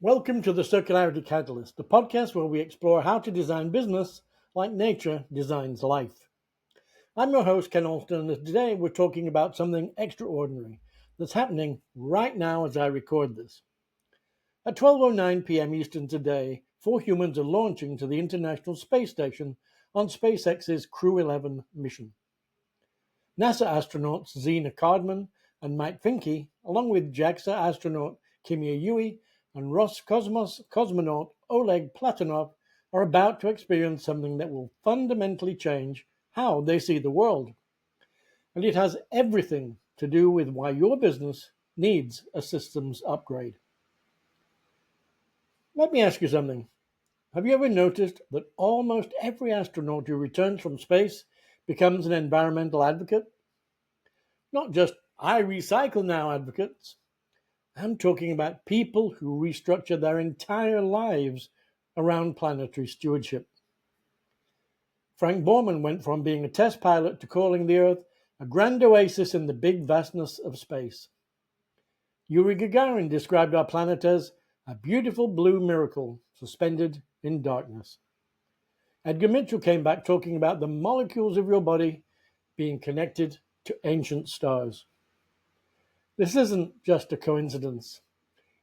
Welcome to the Circularity Catalyst, the podcast where we explore how to design business like nature designs life. I'm your host, Ken Alston, and today we're talking about something extraordinary that's happening right now as I record this. At 12:09 p.m. Eastern today, 4 humans are launching to the International Space Station on SpaceX's Crew 11 mission. NASA astronauts Zena Cardman and Mike Finke, along with JAXA astronaut Kimia Yui and Roscosmos cosmonaut Oleg Platonov, are about to experience something that will fundamentally change how they see the world. And it has everything to do with why your business needs a systems upgrade. Let me ask you something. Have you ever noticed that almost every astronaut who returns from space becomes an environmental advocate? Not just I recycle now advocates. I'm talking about people who restructure their entire lives around planetary stewardship. Frank Borman went from being a test pilot to calling the Earth a grand oasis in the big vastness of space. Yuri Gagarin described our planet as a beautiful blue miracle suspended in darkness. Edgar Mitchell came back talking about the molecules of your body being connected to ancient stars. This isn't just a coincidence.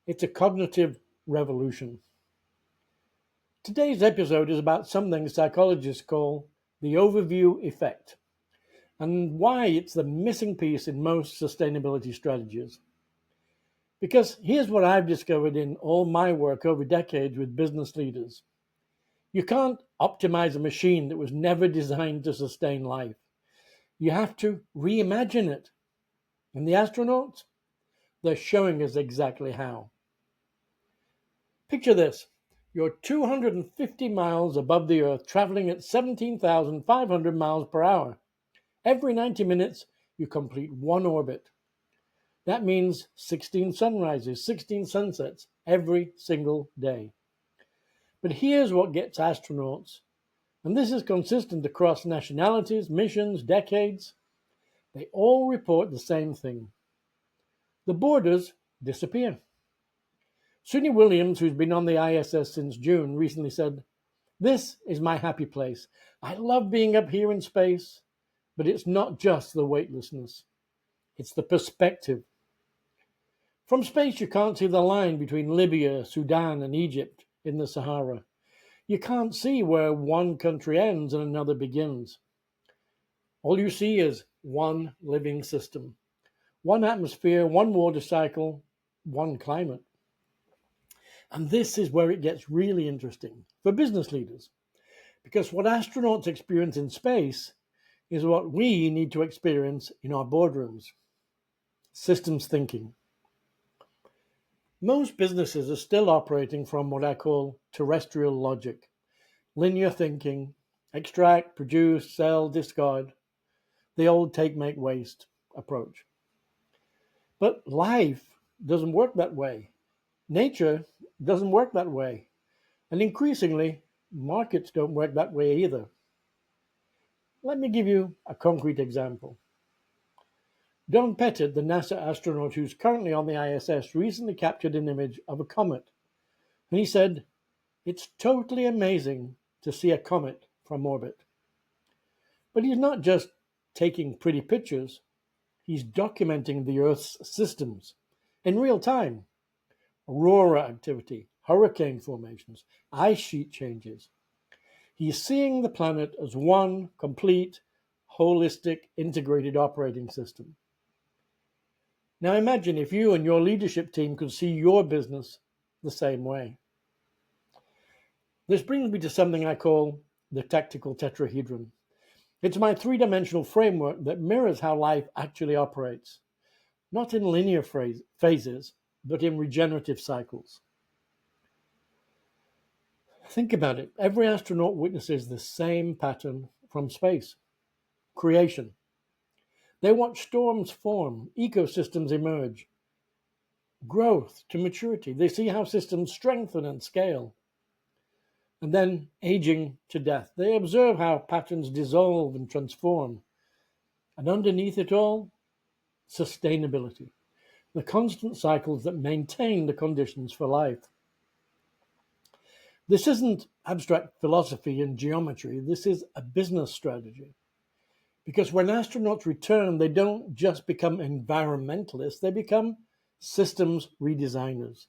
It's a cognitive revolution. Today's episode is about something psychologists call the overview effect and why it's the missing piece in most sustainability strategies. Because here's what I've discovered in all my work over decades with business leaders. You can't optimize a machine that was never designed to sustain life. You have to reimagine it. And the astronauts, they're showing us exactly how. Picture this. You're 250 miles above the Earth, traveling at 17,500 miles per hour. Every 90 minutes, you complete one orbit. That means 16 sunrises, 16 sunsets every single day. But here's what gets astronauts, and this is consistent across nationalities, missions, decades. They all report the same thing. The borders disappear. Suni Williams, who's been on the ISS since June, recently said, "This is my happy place. I love being up here in space, but it's not just the weightlessness. It's the perspective. From space, you can't see the line between Libya, Sudan, and Egypt in the Sahara. You can't see where one country ends and another begins. All you see is one living system, one atmosphere, one water cycle, one climate. And this is where it gets really interesting for business leaders, because what astronauts experience in space is what we need to experience in our boardrooms. Systems thinking. Most businesses are still operating from what I call terrestrial logic, linear thinking, extract, produce, sell, discard, the old take, make, waste approach. But life doesn't work that way. Nature doesn't work that way. And increasingly, markets don't work that way either. Let me give you a concrete example. Don Pettit, the NASA astronaut who's currently on the ISS, recently captured an image of a comet. And he said, "It's totally amazing to see a comet from orbit." But he's not just taking pretty pictures, he's documenting the Earth's systems in real time. Aurora activity, hurricane formations, ice sheet changes. He's seeing the planet as one complete, holistic, integrated operating system. Now imagine if you and your leadership team could see your business the same way. This brings me to something I call the Tactical Tetrahedron. It's my three-dimensional framework that mirrors how life actually operates, not in linear phases, but in regenerative cycles. Think about it. Every astronaut witnesses the same pattern from space. Creation. They watch storms form, ecosystems emerge. Growth to maturity. They see how systems strengthen and scale. And then aging to death. They observe how patterns dissolve and transform. And underneath it all, sustainability. The constant cycles that maintain the conditions for life. This isn't abstract philosophy and geometry, this is a business strategy. Because when astronauts return, they don't just become environmentalists, they become systems redesigners.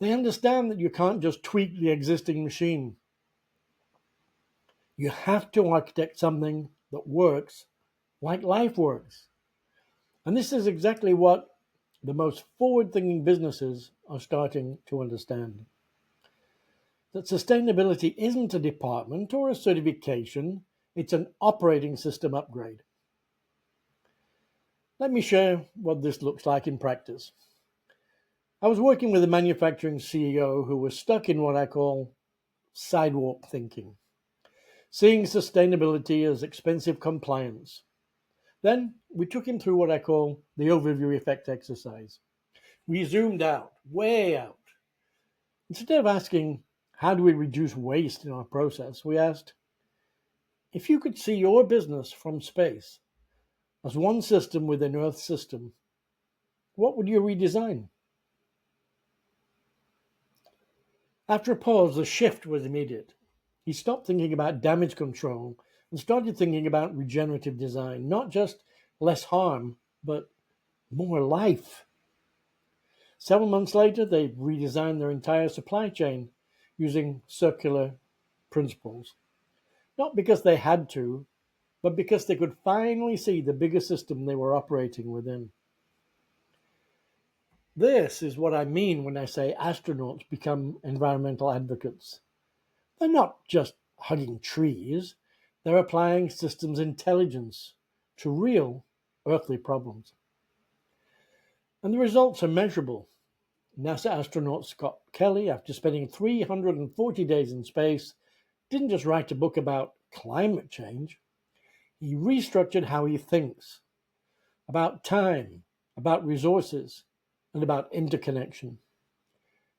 They understand that you can't just tweak the existing machine. You have to architect something that works like life works. And this is exactly what the most forward-thinking businesses are starting to understand. That sustainability isn't a department or a certification, it's an operating system upgrade. Let me share what this looks like in practice. I was working with a manufacturing CEO who was stuck in what I call sidewalk thinking, seeing sustainability as expensive compliance. Then we took him through what I call the overview effect exercise. We zoomed out, way out. Instead of asking, how do we reduce waste in our process, we asked, if you could see your business from space as one system within Earth's system, what would you redesign? After a pause, the shift was immediate. He stopped thinking about damage control and started thinking about regenerative design, not just less harm, but more life. Several months later, they redesigned their entire supply chain using circular principles. Not because they had to, but because they could finally see the bigger system they were operating within. This is what I mean when I say astronauts become environmental advocates. They're not just hugging trees, they're applying systems intelligence to real earthly problems. And the results are measurable. NASA astronaut Scott Kelly, after spending 340 days in space, didn't just write a book about climate change. He restructured how he thinks about time, about resources, and about interconnection.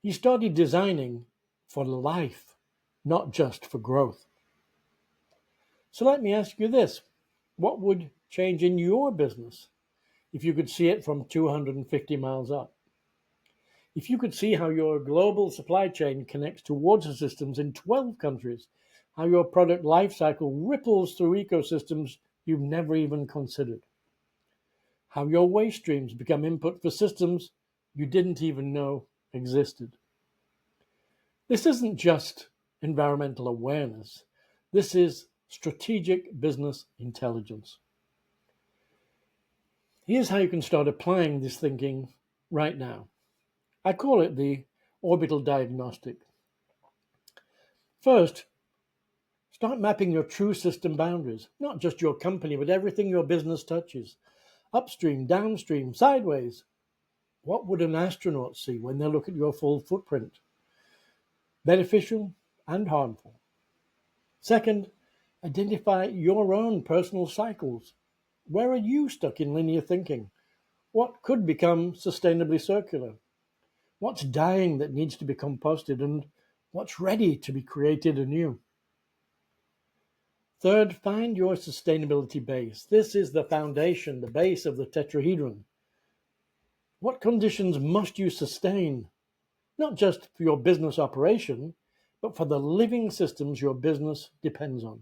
He started designing for life, not just for growth. So let me ask you this. What would change in your business if you could see it from 250 miles up? If you could see how your global supply chain connects to water systems in 12 countries, how your product life cycle ripples through ecosystems you've never even considered, how your waste streams become input for systems you didn't even know existed. This isn't just environmental awareness. This is strategic business intelligence. Here's how you can start applying this thinking right now. I call it the orbital diagnostic. First, start mapping your true system boundaries, not just your company, but everything your business touches. Upstream, downstream, sideways. What would an astronaut see when they look at your full footprint? Beneficial and harmful. Second, identify your own personal cycles. Where are you stuck in linear thinking? What could become sustainably circular? What's dying that needs to be composted, and what's ready to be created anew? Third, find your sustainability base. This is the foundation, the base of the tetrahedron. What conditions must you sustain? Not just for your business operation, but for the living systems your business depends on.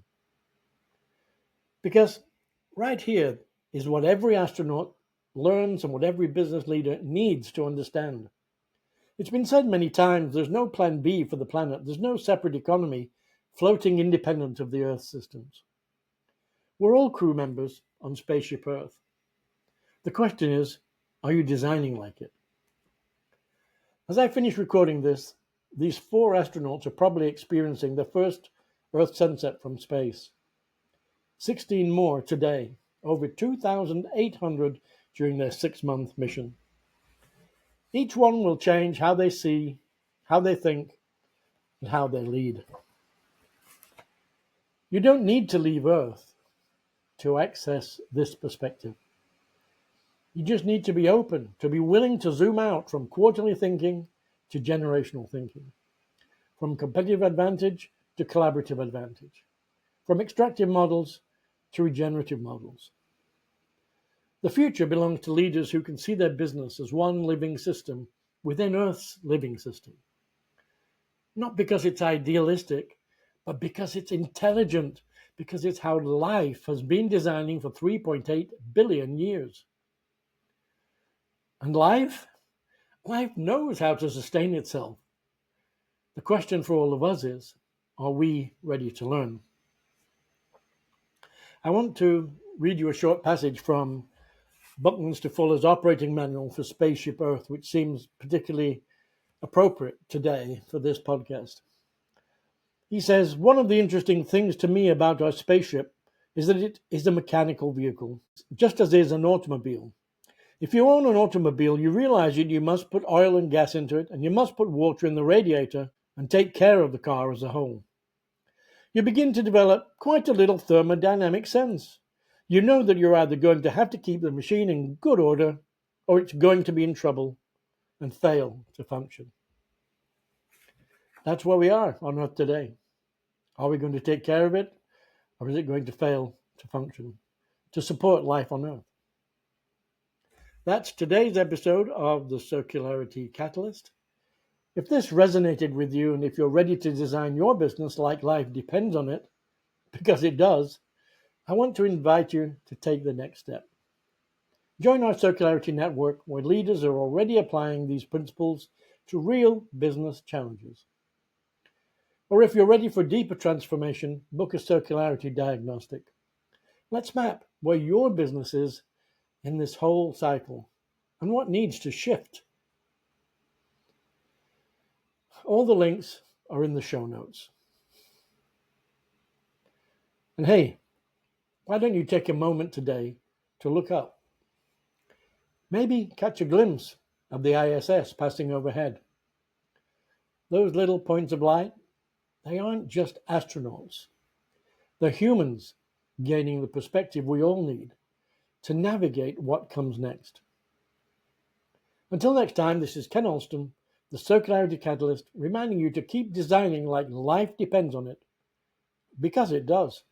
Because right here is what every astronaut learns and what every business leader needs to understand. It's been said many times, there's no plan B for the planet. There's no separate economy floating independent of the Earth systems. We're all crew members on Spaceship Earth. The question is, are you designing like it? As I finish recording this, these 4 astronauts are probably experiencing their first Earth sunset from space. 16 more today, over 2,800 during their 6-month mission. Each one will change how they see, how they think, and how they lead. You don't need to leave Earth to access this perspective. You just need to be open, to be willing to zoom out from quarterly thinking to generational thinking, from competitive advantage to collaborative advantage, from extractive models to regenerative models. The future belongs to leaders who can see their business as one living system within Earth's living system. not because it's idealistic, but because it's intelligent, because it's how life has been designing for 3.8 billion years. And life knows how to sustain itself. The question for all of us is, are we ready to learn? I want to read you a short passage from Buckminster Fuller's operating manual for Spaceship Earth, which seems particularly appropriate today for this podcast. He says, one of the interesting things to me about our spaceship is that it is a mechanical vehicle, just as is an automobile. If you own an automobile, you realize that you must put oil and gas into it, and you must put water in the radiator and take care of the car as a whole. You begin to develop quite a little thermodynamic sense. You know that you're either going to have to keep the machine in good order, or it's going to be in trouble and fail to function. That's where we are on Earth today. Are we going to take care of it, or is it going to fail to function, to support life on Earth? That's today's episode of the Circularity Catalyst. If this resonated with you, and if you're ready to design your business like life depends on it, because it does, I want to invite you to take the next step. Join our Circularity Network, where leaders are already applying these principles to real business challenges. Or if you're ready for deeper transformation, book a circularity diagnostic. Let's map where your business is in this whole cycle and what needs to shift. All the links are in the show notes. And hey, why don't you take a moment today to look up? Maybe catch a glimpse of the ISS passing overhead. Those little points of light, they aren't just astronauts. They're humans gaining the perspective we all need to navigate what comes next. Until next time, this is Ken Alston, the Circularity Catalyst, reminding you to keep designing like life depends on it, because it does.